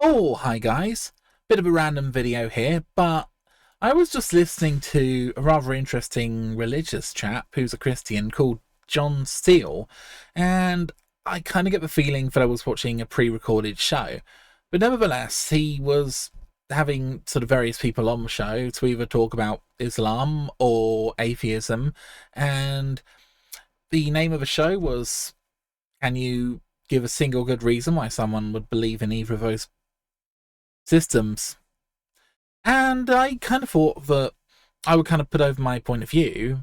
Oh, hi guys. Bit of a random video here, but I was just listening to a rather interesting religious chap who's a Christian called John Steele, and I kind of get the feeling that I was watching a pre-recorded show. But nevertheless, he was having sort of various people on the show to either talk about Islam or atheism, and the name of the show was, can you give a single good reason why someone would believe in either of those systems? And I kind of thought that I would kind of put over my point of view.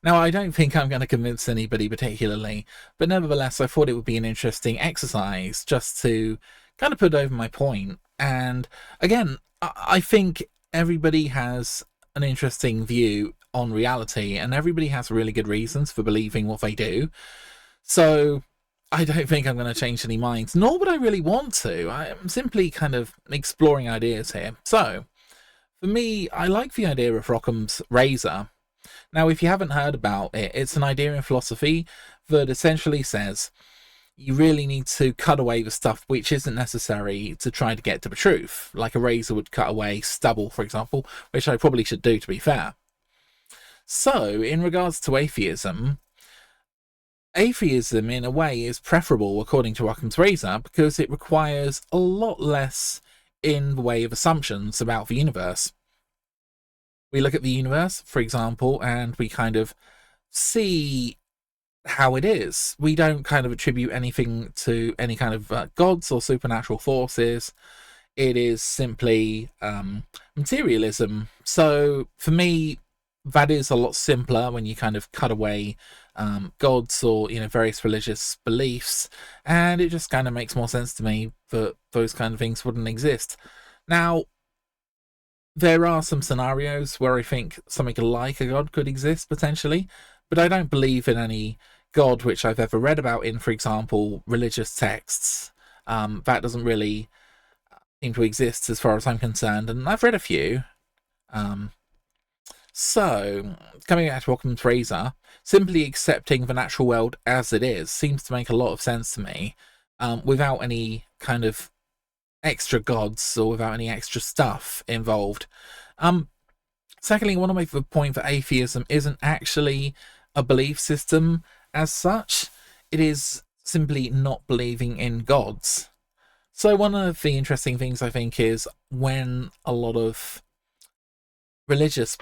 Now, I don't think I'm going to convince anybody particularly, but nevertheless, I thought it would be an interesting exercise just to kind of put over my point. And again, I think everybody has an interesting view on reality, and everybody has really good reasons for believing what they do. So I don't think I'm going to change any minds, nor would I really want to. I'm simply kind of exploring ideas here. So, for me, I like the idea of Rockham's razor. Now, if you haven't heard about it, it's an idea in philosophy that essentially says you really need to cut away the stuff which isn't necessary to try to get to the truth, like a razor would cut away stubble, for example, which I probably should do, to be fair. So, in regards to atheism in a way is preferable according to Rockham's razor because it requires a lot less in the way of assumptions about the universe. We look at the universe, for example, and we kind of see how it is. We don't kind of attribute anything to any kind of gods or supernatural forces. It is simply materialism. So for me, that is a lot simpler when you kind of cut away gods or various religious beliefs, and it just kind of makes more sense to me that those kind of things wouldn't exist. Now, there are some scenarios where I think something like a god could exist potentially, but I don't believe in any god which I've ever read about in, for example, religious texts. That doesn't really seem to exist as far as I'm concerned, and I've read a few. So, coming back to Occam's razor, simply accepting the natural world as it is seems to make a lot of sense to me, without any kind of extra gods or without any extra stuff involved. Secondly, I want to make the point that atheism isn't actually a belief system as such. It is simply not believing in gods. So one of the interesting things I think is when a lot of religious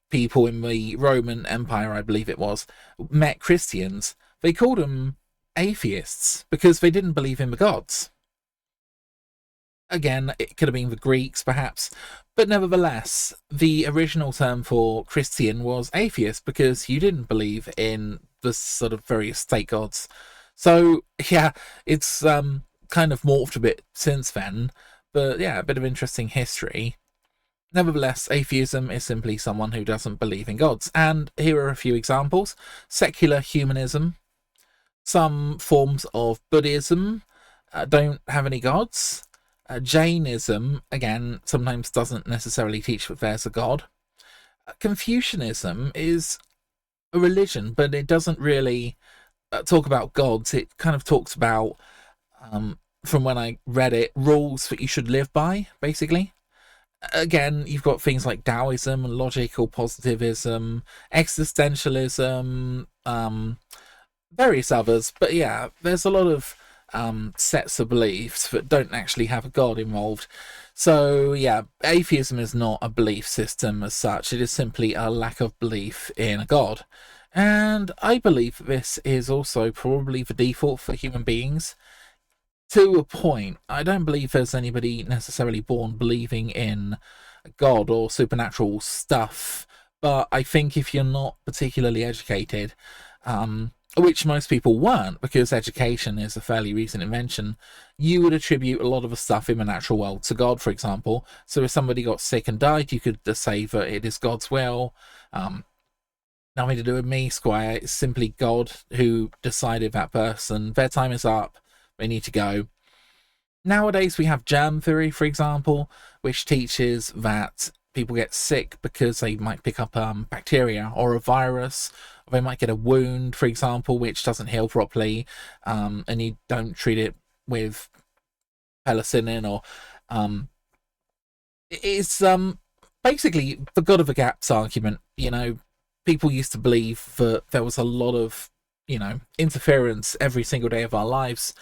people in the Roman Empire, I believe it was, met Christians, they called them atheists because they didn't believe in the gods. Again, it could have been the Greeks, perhaps, but nevertheless, the original term for Christian was atheist because you didn't believe in the sort of various state gods. So, yeah, it's kind of morphed a bit since then, but yeah, a bit of interesting history. Nevertheless, atheism is simply someone who doesn't believe in gods, and here are a few examples. Secular humanism. Some forms of Buddhism don't have any gods. Jainism, again, sometimes doesn't necessarily teach that there's a god. Confucianism is a religion, but it doesn't really talk about gods. It kind of talks about, from when I read it, rules that you should live by, basically. Again, you've got things like Taoism, logical positivism, existentialism, various others. But yeah, there's a lot of sets of beliefs that don't actually have a god involved. So yeah, atheism is not a belief system as such. It is simply a lack of belief in a god. And I believe this is also probably the default for human beings. To a point, I don't believe there's anybody necessarily born believing in God or supernatural stuff, but I think if you're not particularly educated, which most people weren't, because education is a fairly recent invention, you would attribute a lot of the stuff in the natural world to God, for example. So if somebody got sick and died, you could just say that it is God's will. Nothing to do with me, Squire. It's simply God who decided that person, their time is up, they need to go. Nowadays, we have germ theory, for example, which teaches that people get sick because they might pick up bacteria or a virus, or they might get a wound, for example, which doesn't heal properly, and you don't treat it with penicillin, or it's basically the God of the gaps argument. People used to believe that there was a lot of interference every single day of our lives,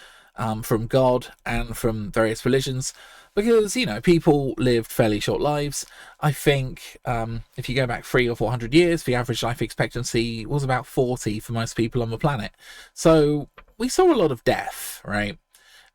from God and from various religions, because people lived fairly short lives. I think if you go back 300 or 400 years, the average life expectancy was about 40 for most people on the planet. So we saw a lot of death, right?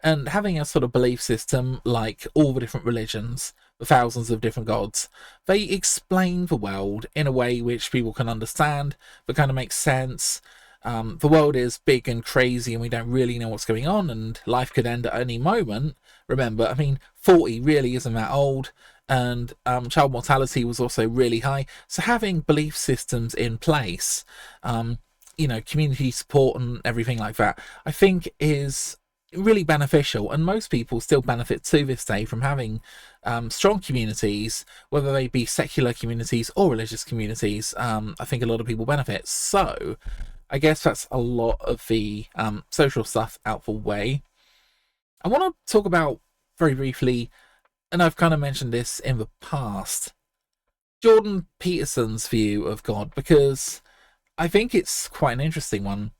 And having a sort of belief system like all the different religions, the thousands of different gods, they explain the world in a way which people can understand, that kind of makes sense. The world is big and crazy and we don't really know what's going on, and life could end at any moment. Remember, 40 really isn't that old, and child mortality was also really high. So having belief systems in place, community support and everything like that, I think is really beneficial, and most people still benefit to this day from having strong communities, whether they be secular communities or religious communities. I think a lot of people benefit. So I guess that's a lot of the social stuff out the way. I want to talk about very briefly, and I've kind of mentioned this in the past, Jordan Peterson's view of God, because I think it's quite an interesting one.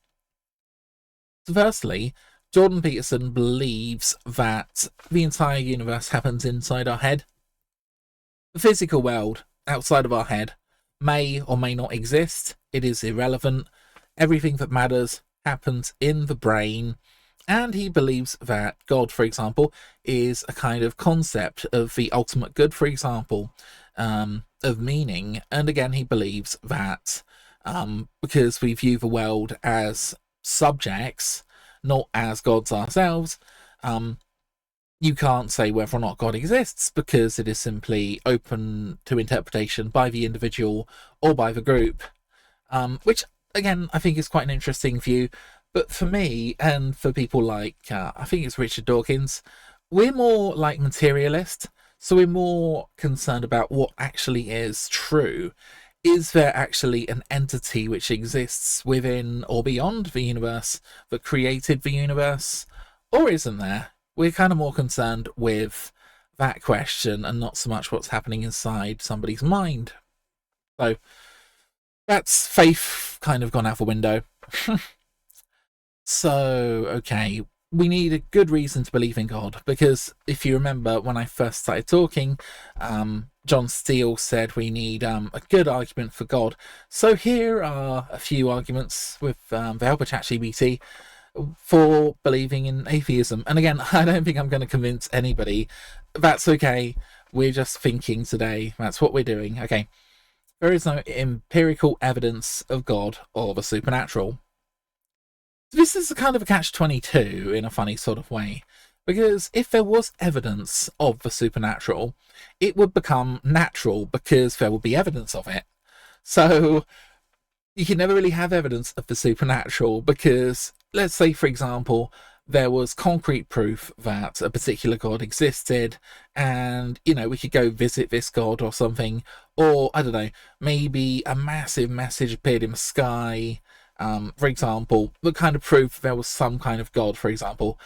Firstly, Jordan Peterson believes that the entire universe happens inside our head. The physical world outside of our head may or may not exist. It is irrelevant. Everything that matters happens in the brain. And he believes that God, for example, is a kind of concept of the ultimate good, for example, of meaning. And again, he believes that because we view the world as subjects, not as gods ourselves, you can't say whether or not God exists, because it is simply open to interpretation by the individual or by the group, which again I think is quite an interesting view. But for me, and for people like I think it's Richard Dawkins, we're more like materialist, so we're more concerned about what actually is true. Is there actually an entity which exists within or beyond the universe that created the universe? Or isn't there? We're kind of more concerned with that question and not so much what's happening inside somebody's mind. So that's faith kind of gone out the window. So, okay, we need a good reason to believe in God, because if you remember when I first started talking, John Steele said we need a good argument for God. So here are a few arguments with the help of ChatGPT for believing in atheism. And again, I don't think I'm going to convince anybody. That's okay. We're just thinking today. That's what we're doing. Okay. There is no empirical evidence of God or the supernatural. This is a kind of a catch-22 in a funny sort of way, because if there was evidence of the supernatural, it would become natural because there would be evidence of it. So you can never really have evidence of the supernatural because, let's say, for example, there was concrete proof that a particular god existed, and, we could go visit this god or something, or, I don't know, maybe a massive message appeared in the sky, for example, the kind of proof there was some kind of god, for example.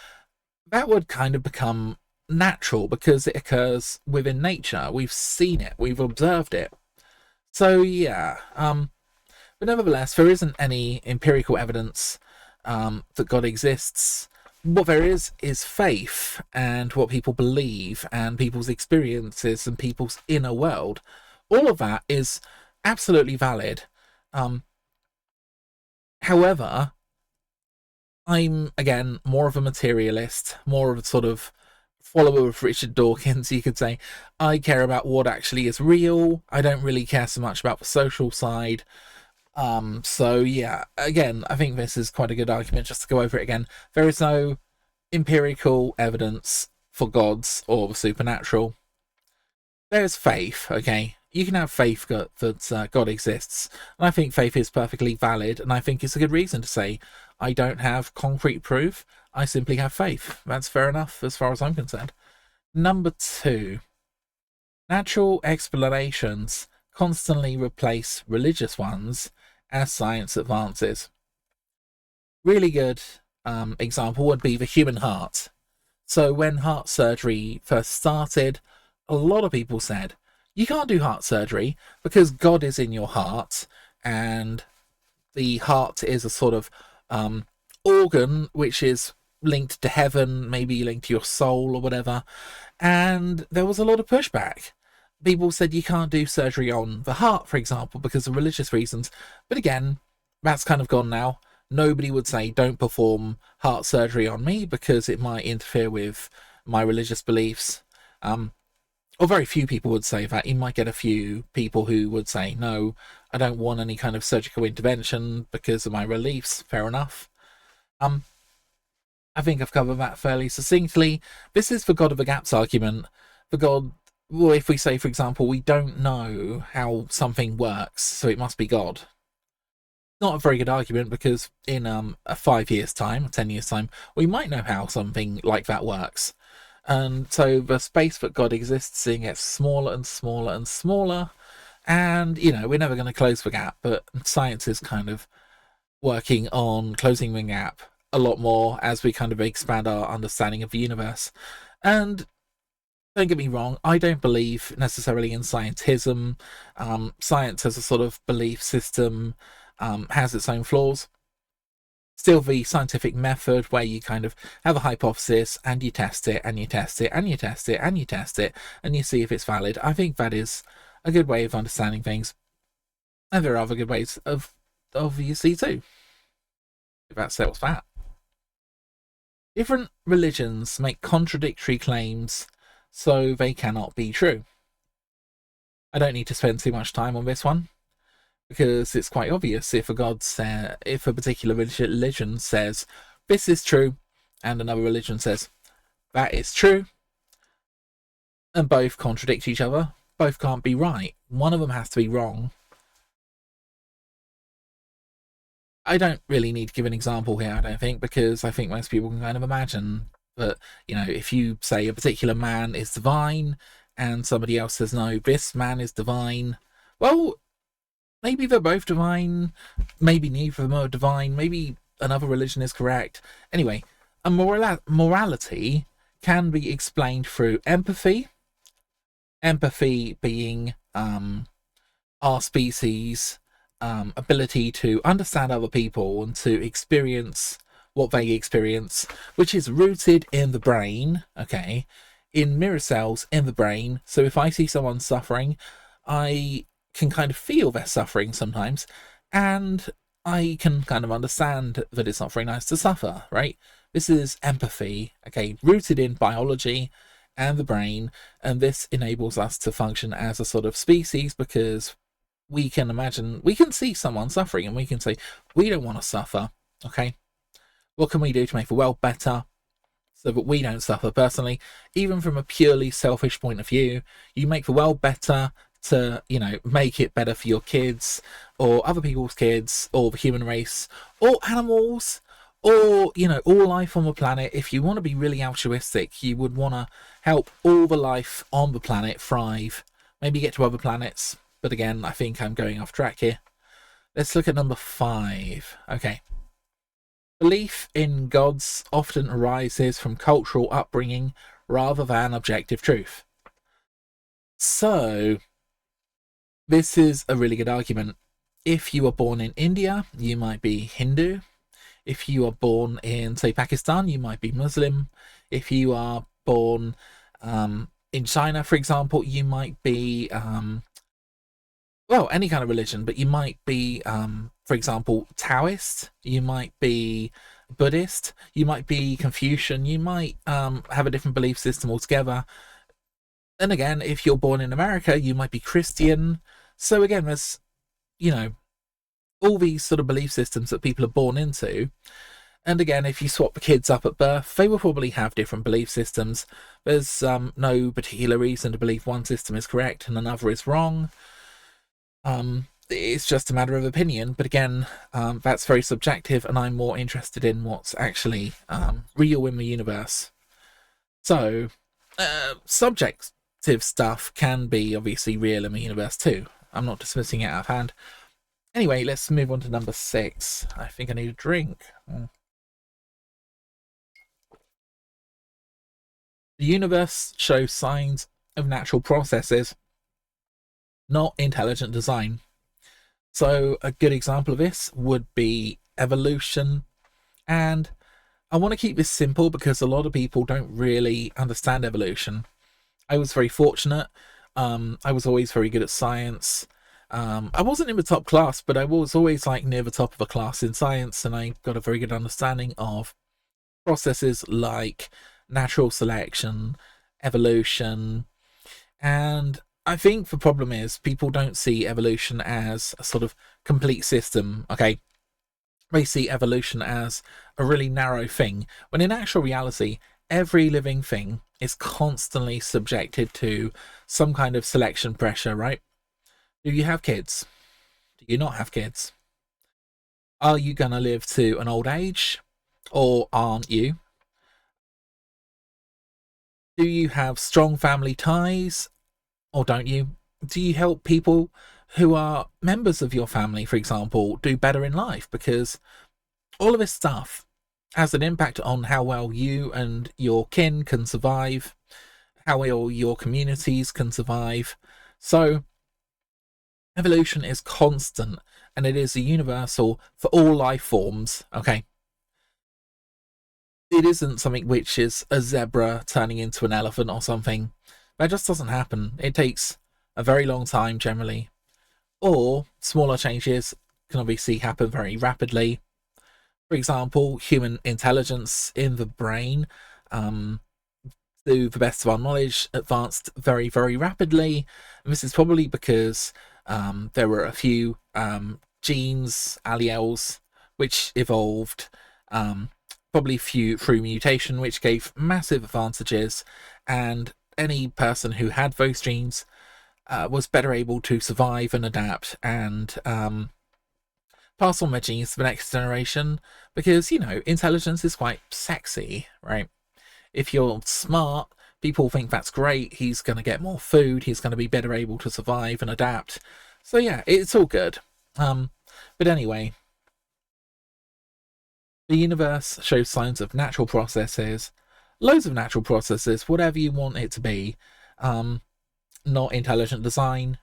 That would kind of become natural because it occurs within nature. We've seen it, we've observed it. So yeah, but nevertheless, there isn't any empirical evidence that God exists. What there is faith and what people believe and people's experiences and people's inner world. All of that is absolutely valid. However, I'm, again, more of a materialist, more of a sort of follower of Richard Dawkins, you could say. I care about what actually is real. I don't really care so much about the social side. So yeah, again, I think this is quite a good argument just to go over it again. There is no empirical evidence for gods or the supernatural. There's faith, okay? You can have faith that God exists, and I think faith is perfectly valid, and I think it's a good reason to say, I don't have concrete proof, I simply have faith. That's fair enough as far as I'm concerned. Number 2, natural explanations constantly replace religious ones as science advances. Really good example would be the human heart. So when heart surgery first started, a lot of people said, you can't do heart surgery because God is in your heart, and the heart is a sort of organ which is linked to heaven, maybe linked to your soul or whatever. And there was a lot of pushback. People said you can't do surgery on the heart, for example, because of religious reasons. But again, that's kind of gone now. Nobody would say don't perform heart surgery on me because it might interfere with my religious beliefs. Or very few people would say that. You might get a few people who would say, no, I don't want any kind of surgical intervention because of my beliefs. Fair enough. I think I've covered that fairly succinctly. This is the God of the Gaps argument. The God, well, if we say, for example, we don't know how something works, so it must be God. Not a very good argument, because in a 5 years' time, 10 years' time, we might know how something like that works. And so the space that God exists in gets smaller and smaller and smaller. And, you know, we're never going to close the gap, but science is kind of working on closing the gap a lot more as we kind of expand our understanding of the universe. And don't get me wrong, I don't believe necessarily in scientism. Science as a sort of belief system has its own flaws. Still, the scientific method where you kind of have a hypothesis and you test it and you test it and you test it and you test it and you see if it's valid, I think that is a good way of understanding things. And there are other good ways of obviously too. If that settles that. Different religions make contradictory claims, so they cannot be true. I don't need to spend too much time on this one, because it's quite obvious. If a particular religion says this is true, and another religion says that is true, and both contradict each other, both can't be right. One of them has to be wrong. I don't really need to give an example here, I don't think, because I think most people can kind of imagine that, you know, if you say a particular man is divine and somebody else says, no, this man is divine, well, maybe they're both divine, maybe neither of them are divine, maybe another religion is correct. Anyway, a morality can be explained through empathy. Empathy being our species' ability to understand other people and to experience what they experience, which is rooted in the brain, okay, in mirror cells in the brain. So if I see someone suffering, I can kind of feel their suffering sometimes, and I can kind of understand that it's not very nice to suffer, right? This is empathy, okay, rooted in biology and the brain, and this enables us to function as a sort of species, because we can see someone suffering and we can say, we don't want to suffer, okay? What can we do to make the world better so that we don't suffer personally? Even from a purely selfish point of view, you make the world better to, you know, make it better for your kids or other people's kids or the human race or animals or, you know, all life on the planet. If you want to be really altruistic, you would want to help all the life on the planet thrive, maybe get to other planets. But again, I think I'm going off track here. Let's look at number 5. Okay. Belief in gods often arises from cultural upbringing rather than objective truth. So, this is a really good argument. If you were born in India, you might be Hindu. If you are born in, say, Pakistan, you might be Muslim. If you are born in China, for example, you might be well, any kind of religion, but you might be, for example, Taoist, you might be Buddhist, you might be Confucian, you might have a different belief system altogether. And again, if you're born in America, you might be Christian. So again, there's, you know, all these sort of belief systems that people are born into. And again, if you swap the kids up at birth, they will probably have different belief systems. There's no particular reason to believe one system is correct and another is wrong. It's just a matter of opinion, but again, that's very subjective, and I'm more interested in what's actually real in the universe. So, subjective stuff can be obviously real in the universe too. I'm not dismissing it out of hand. Anyway, let's move on to number 6. I think I need a drink. The universe shows signs of natural processes, not intelligent design. So a good example of this would be evolution. And I want to keep this simple because a lot of people don't really understand evolution. I was very fortunate. I was always very good at science. I wasn't in the top class, but I was always like near the top of a class in science, and I got a very good understanding of processes like natural selection, evolution, and I think the problem is people don't see evolution as a sort of complete system. Okay, they see evolution as a really narrow thing, when in actual reality, every living thing is constantly subjected to some kind of selection pressure, right? Do you have kids? Do you not have kids? Are you going to live to an old age? Or aren't you? Do you have strong family ties? Or don't you? Do you help people who are members of your family, for example, do better in life? Because all of this stuff has an impact on how well you and your kin can survive, how well your communities can survive. So evolution is constant, and it is a universal for all life forms. Okay, it isn't something which is a zebra turning into an elephant or something. That just doesn't happen. It takes a very long time generally, or smaller changes can obviously happen very rapidly. For example, human intelligence in the brain, to the best of our knowledge, advanced very, very rapidly. And this is probably because there were a few genes, alleles, which evolved, probably through mutation, which gave massive advantages. And any person who had those genes was better able to survive and adapt and pass on their genes to the next generation. Because, you know, intelligence is quite sexy, right? If you're smart, people think that's great. He's going to get more food. He's going to be better able to survive and adapt. So yeah, it's all good. But anyway, the universe shows signs of natural processes, loads of natural processes, whatever you want it to be. Not intelligent design.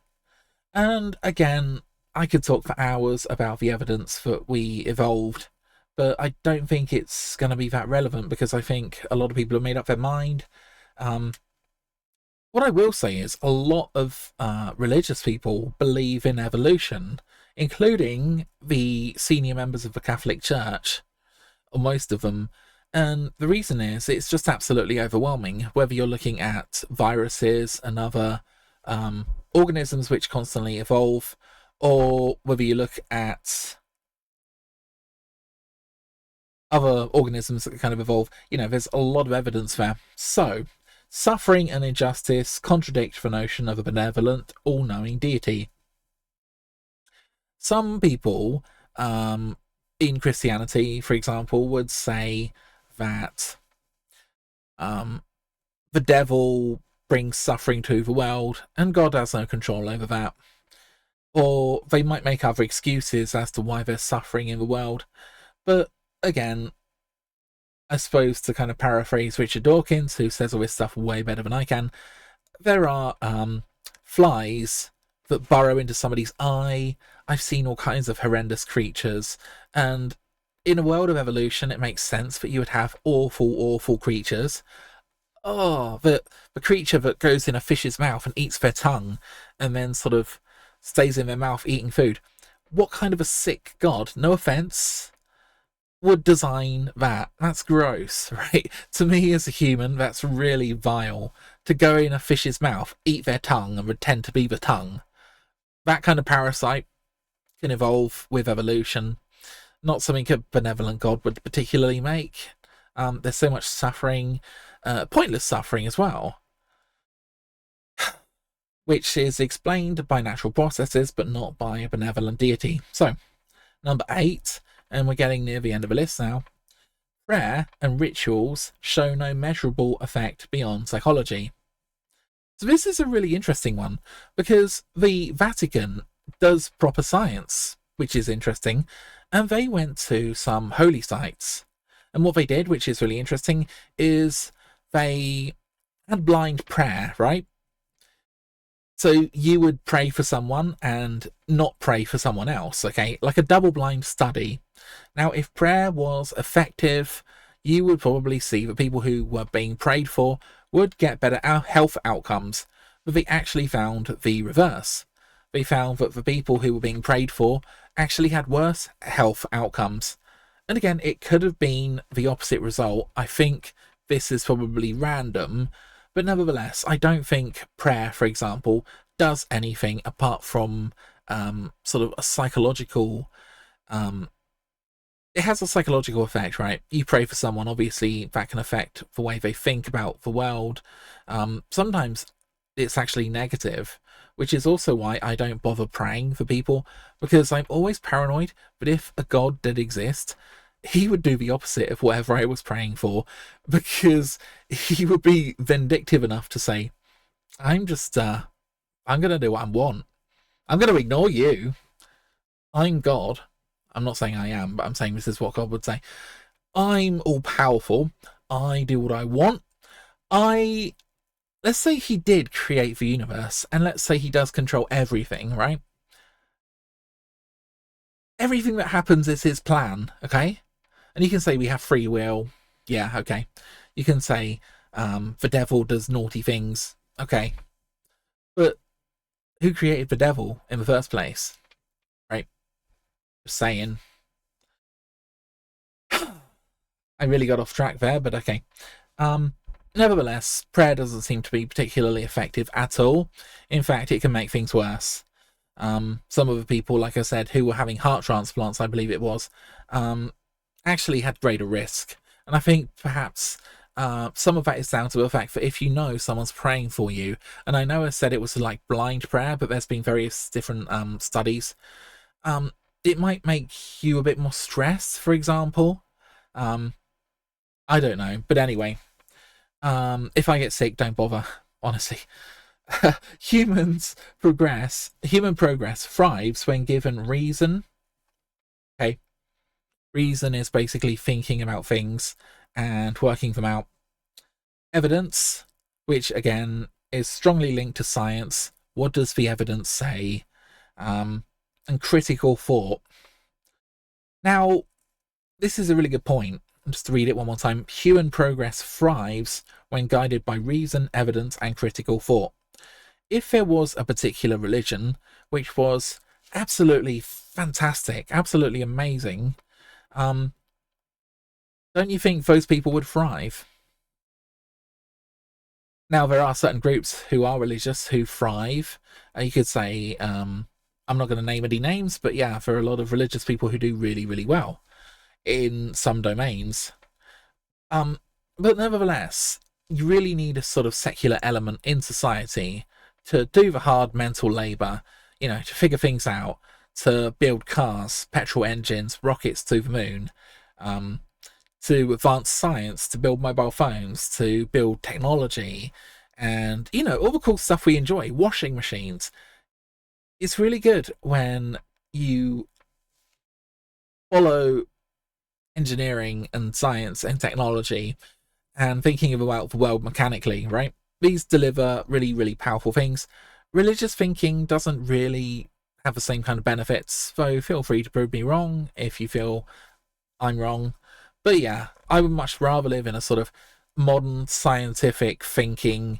And again, I could talk for hours about the evidence that we evolved, but I don't think it's going to be that relevant because I think a lot of people have made up their mind. What I will say is a lot of religious people believe in evolution, including the senior members of the Catholic Church, or most of them. And the reason is it's just absolutely overwhelming, whether you're looking at viruses and other organisms which constantly evolve, or whether you look at other organisms that kind of evolve. You know, there's a lot of evidence there. So, suffering and injustice contradict the notion of a benevolent, all-knowing deity. Some people in Christianity, for example, would say that the devil brings suffering to the world and God has no control over that. Or they might make other excuses as to why there's suffering in the world. But again, I suppose to kind of paraphrase Richard Dawkins, who says all this stuff way better than I can, there are flies that burrow into somebody's eye. I've seen all kinds of horrendous creatures, and in a world of evolution, it makes sense that you would have awful, awful creatures. Oh, the creature that goes in a fish's mouth and eats their tongue, and then sort of stays in their mouth eating food. What kind of a sick god, no offense, would design that? That's gross, right? To me as a human, that's really vile. To go in a fish's mouth, eat their tongue, and pretend to be the tongue. That kind of parasite can evolve with evolution. Not something a benevolent god would particularly make. There's so much suffering, pointless suffering as well, which is explained by natural processes, but not by a benevolent deity. So, number 8, and we're getting near the end of the list now. Prayer and rituals show no measurable effect beyond psychology. So this is a really interesting one, because the Vatican does proper science, which is interesting, and they went to some holy sites. And what they did, which is really interesting, is they had blind prayer, right? So you would pray for someone and not pray for someone else, okay? Like a double-blind study. Now, if prayer was effective, you would probably see that people who were being prayed for would get better health outcomes, but they actually found the reverse. They found that the people who were being prayed for actually had worse health outcomes. And again, it could have been the opposite result. I think this is probably random, but nevertheless, I don't think prayer, for example, does anything apart from sort of a psychological it has a psychological effect, right? You pray for someone, obviously that can affect the way they think about the world. Sometimes it's actually negative, which is also why I don't bother praying for people, because I'm always paranoid that if a god did exist, he would do the opposite of whatever I was praying for, because he would be vindictive enough to say, I'm gonna do what I want. I'm gonna ignore you. I'm God. I'm not saying I am, but I'm saying this is what God would say. I'm all powerful. I do what I want. Let's say he did create the universe, and let's say he does control everything, right? Everything that happens is his plan, okay? And you can say we have free will. Yeah, okay. You can say the devil does naughty things. Okay. But who created the devil in the first place? Right? Just saying. I really got off track there, but okay. Nevertheless, prayer doesn't seem to be particularly effective at all. In fact, it can make things worse. Some of the people, like I said, who were having heart transplants, I believe it was, actually had greater risk. And I think perhaps some of that is down to the fact that if you know someone's praying for you, and I know I said it was like blind prayer, but there's been various different studies, it might make you a bit more stressed, for example. I don't know, but anyway, if I get sick, don't bother, honestly. Human progress thrives when given reason. Okay, reason is basically thinking about things and working them out. Evidence, which again is strongly linked to science. What does the evidence say? And critical thought. Now, this is a really good point. Just to read it one more time. Human progress thrives when guided by reason, evidence, and critical thought. If there was a particular religion which was absolutely fantastic, absolutely amazing, don't you think those people would thrive? Now, there are certain groups who are religious who thrive. You could say, I'm not going to name any names, but yeah, there are a lot of religious people who do really, really well in some domains. But nevertheless, you really need a sort of secular element in society to do the hard mental labour, to figure things out, to build cars, petrol engines, rockets to the moon, to advance science, to build mobile phones, to build technology, and, all the cool stuff we enjoy, washing machines. It's really good when you follow engineering and science and technology and thinking about the world mechanically, right? These deliver really, really powerful things. Religious thinking doesn't really have the same kind of benefits, so feel free to prove me wrong if you feel I'm wrong. But yeah, I would much rather live in a sort of modern scientific thinking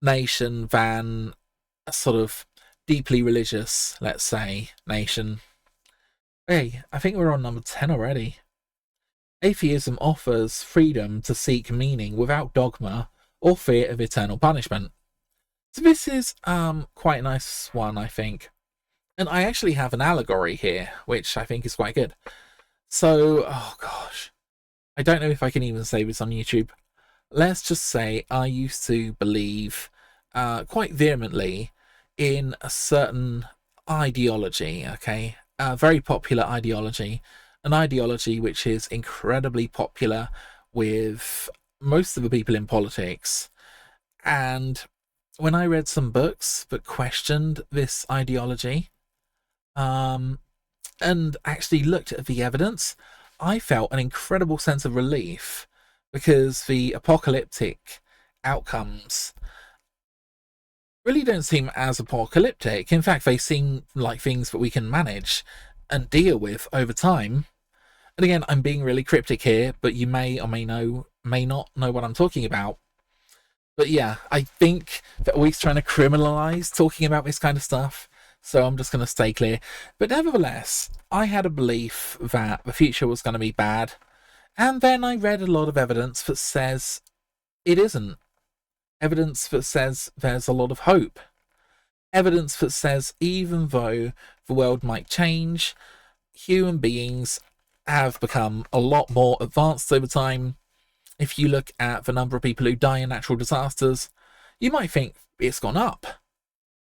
nation than a sort of deeply religious, let's say, nation. Hey, I think we're on number 10 already. Atheism offers freedom to seek meaning without dogma or fear of eternal punishment. So this is quite a nice one, I think. And I actually have an allegory here, which I think is quite good. So, oh gosh, I don't know if I can even say this on YouTube. Let's just say I used to believe quite vehemently in a certain ideology, okay? A very popular ideology. An ideology which is incredibly popular with most of the people in politics. And when I read some books that questioned this ideology, and actually looked at the evidence, I felt an incredible sense of relief, because the apocalyptic outcomes really don't seem as apocalyptic. In fact, they seem like things that we can manage and deal with over time. And again, I'm being really cryptic here, but you may or may not know what I'm talking about. But yeah, I think they're always trying to criminalize talking about this kind of stuff, so I'm just going to stay clear. But nevertheless, I had a belief that the future was going to be bad, and then I read a lot of evidence that says it isn't. Evidence that says there's a lot of hope. Evidence that says even though the world might change, human beings have become a lot more advanced over time. If you look at the number of people who die in natural disasters, you might think it's gone up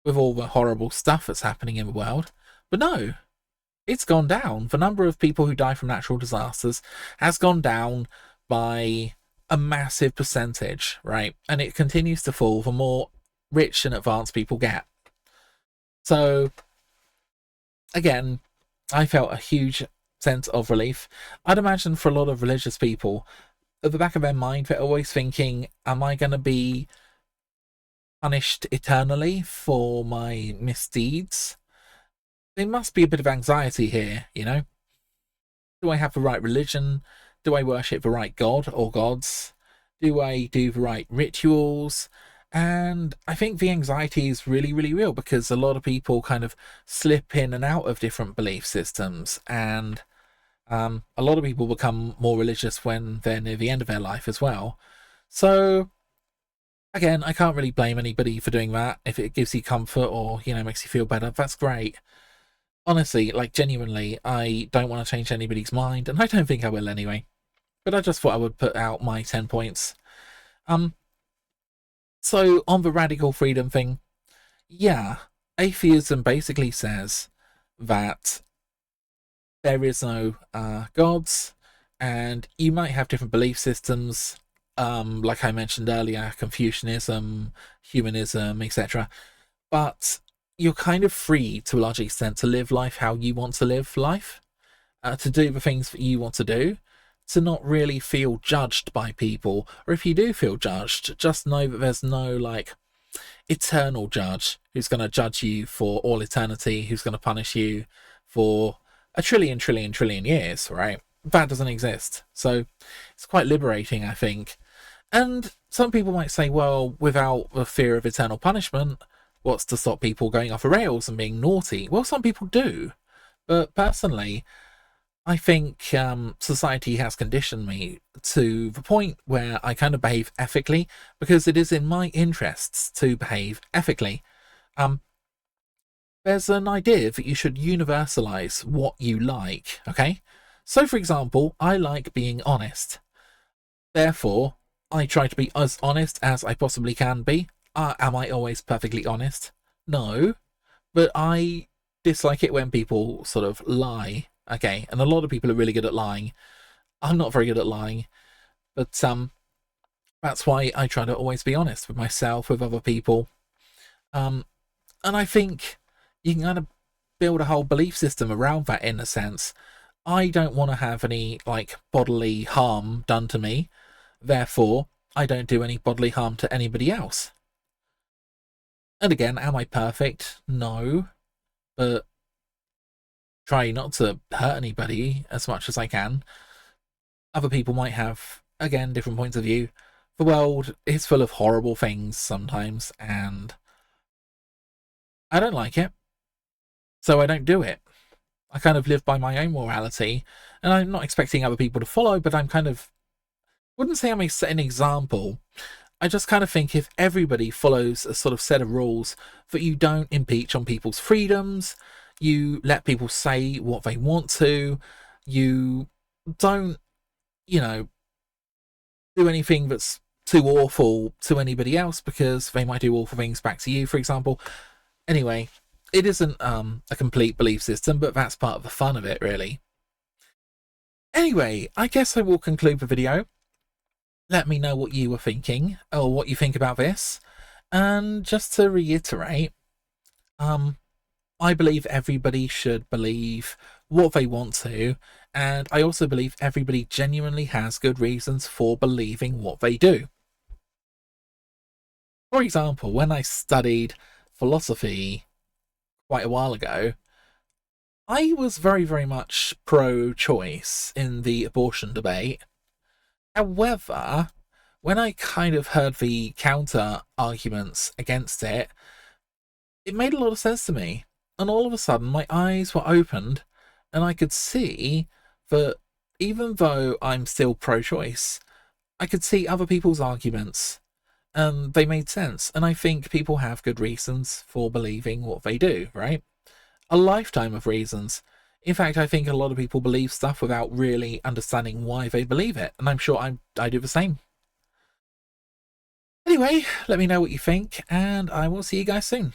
with all the horrible stuff that's happening in the world. But no, it's gone down. The number of people who die from natural disasters has gone down by a massive percentage, right? And it continues to fall the more rich and advanced people get. So, again, I felt a huge sense of relief. I'd imagine for a lot of religious people, at the back of their mind, they're always thinking, am I going to be punished eternally for my misdeeds? There must be a bit of anxiety here, you know? Do I have the right religion? Do I worship the right god or gods? Do I do the right rituals? And I think the anxiety is really, really real because a lot of people kind of slip in and out of different belief systems, and a lot of people become more religious when they're near the end of their life as well. So, again, I can't really blame anybody for doing that. If it gives you comfort or, you know, makes you feel better, that's great. Honestly, like, genuinely, I don't want to change anybody's mind, and I don't think I will anyway. But I just thought I would put out my 10 points. So, on the radical freedom thing, yeah, atheism basically says that there is no gods, and you might have different belief systems, like I mentioned earlier, Confucianism, humanism, etc. But you're kind of free to a large extent to live life how you want to live life, to do the things that you want to do, to not really feel judged by people. Or if you do feel judged, just know that there's no, like, eternal judge who's going to judge you for all eternity, who's going to punish you for a trillion years, right? That doesn't exist. So it's quite liberating, I think. And some people might say, well, without the fear of eternal punishment, what's to stop people going off the rails and being naughty? Well, some people do. But personally, I think society has conditioned me to the point where I kind of behave ethically because it is in my interests to behave ethically. There's an idea that you should universalize what you like, okay? So, for example, I like being honest. Therefore, I try to be as honest as I possibly can be. Am I always perfectly honest? No. But I dislike it when people sort of lie, okay? And a lot of people are really good at lying. I'm not very good at lying. But that's why I try to always be honest with myself, with other people. And I think you can kind of build a whole belief system around that in a sense. I don't want to have any, like, bodily harm done to me. Therefore, I don't do any bodily harm to anybody else. And again, am I perfect? No. But try not to hurt anybody as much as I can. Other people might have, again, different points of view. The world is full of horrible things sometimes, and I don't like it. So I don't do it. I kind of live by my own morality, and I'm not expecting other people to follow, but I'm kind of, wouldn't say I'm setting an example. I just kind of think if everybody follows a sort of set of rules, that you don't impeach on people's freedoms, you let people say what they want to, you don't, you know, do anything that's too awful to anybody else because they might do awful things back to you, for example. Anyway, it isn't a complete belief system, but that's part of the fun of it, really. Anyway, I guess I will conclude the video. Let me know what you were thinking, or what you think about this. And just to reiterate, I believe everybody should believe what they want to, and I also believe everybody genuinely has good reasons for believing what they do. For example, when I studied philosophy quite a while ago, I was very, very much pro-choice in the abortion debate. However, when I kind of heard the counter arguments against it, it made a lot of sense to me. And all of a sudden, my eyes were opened, and I could see that even though I'm still pro-choice, I could see other people's arguments, and they made sense. And I think people have good reasons for believing what they do, right? A lifetime of reasons. In fact, I think a lot of people believe stuff without really understanding why they believe it, and I'm sure I do the same. Anyway, let me know what you think, and I will see you guys soon.